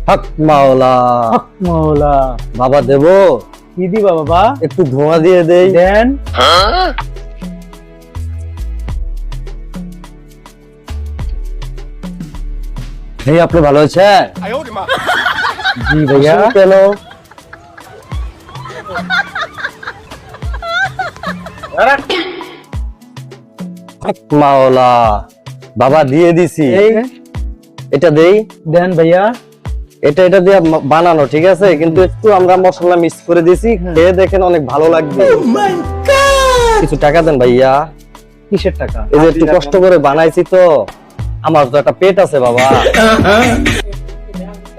হক মাওলা। হক মাওলা। বাবা দেবো? কি দিবা বাবা? একটু ধোঁয়া দিয়ে দেই। দেন। এই আপনি ভালো আছেন? জি ভাইয়া। কেন? হক মাওলা। বাবা দিয়ে দিছি। এই এটা দেই। দেন ভাইয়া। এটা দিয়ে বানানো, ঠিক আছে, কিন্তু একটু আমরা মশলা মিক্স করে দিছি, খেয়ে দেখেন অনেক ভালো লাগবে। কিছু টাকা দেন ভাইয়া। কিসের টাকা? এই যে একটু কষ্ট করে বানাইছি তো, আমার তো একটা পেট আছে বাবা।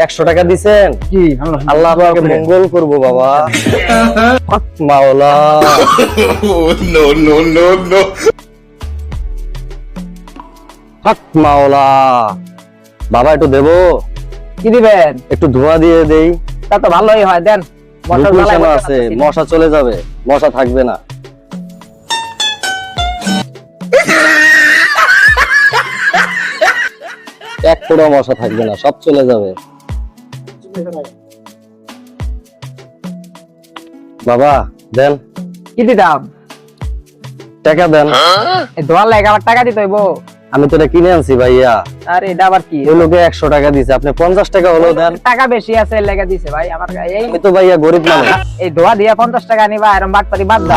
100 টাকা দিছেন, জি আল্লাহ আপনাকে মঙ্গল করব বাবা। হক মাওলা। হক মাওলা। বাবা একটু দেবো? কি দিবেন? একটু ধোঁয়া দিয়ে দেই। তা তো ভালোই হয়, দেন। মশার রুটি জ্বালায় কেন বসে আছে? থাকতেছি না। মশা চলে যাবে, মশা থাকবে না। এক ফোঁটা মশা থাকবে না, সব চলে যাবে। বাবা দেন, কি দিতাম? টাকা দেন। এই দোয়ার লাগে আবার টাকা দিতে হইব? আমি তো এটা কিনে আনছি ভাইয়া। আর এটা আবার কি? ওই লোকে 100 টাকা দিছে, আপনি 50 টাকা হলো দেন। টাকা বেশি আছে এর লেগে দিছে ভাই আমার। এই আমি তো ভাইয়া গরিব মানুষ। এই দোয়া দিয়া 50 টাকা নিবা, এরকম বাটপারি বাদ দাও।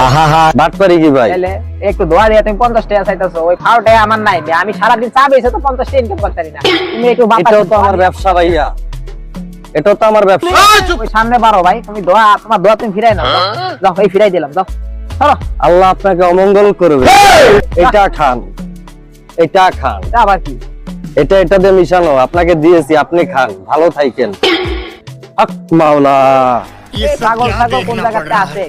বাটপারি কি ভাই? তাহলে একটু দোয়া দিয়া তুমি 50 টাকা চাইতাছো, ওই ফাউটে আমার নাই। আমি সারাদিন চা বেচে তো 50 টাকা ইনকাম করতে পারি না। তুমি একটু এটাও তো আমার ব্যবসা ভাইয়া, এটাও তো আমার ব্যবসা। ওই সামনে বাড়ো ভাই, তুমি দোয়া, তোমার দোয়া তুমি ফিরাই নাও। যাও, এই ফিরাই দিলাম, যাও চলো। আল্লাহ আপনাকে অমঙ্গল করবে। এটা খান, এটা খান। এটা আবার কি? এটা দিয়ে মিশানো, আপনাকে দিয়েছি, আপনি খান, ভালো থাকেন। হক মাওলা। এই ছাগল ছাগল কোন জায়গাতে আছে?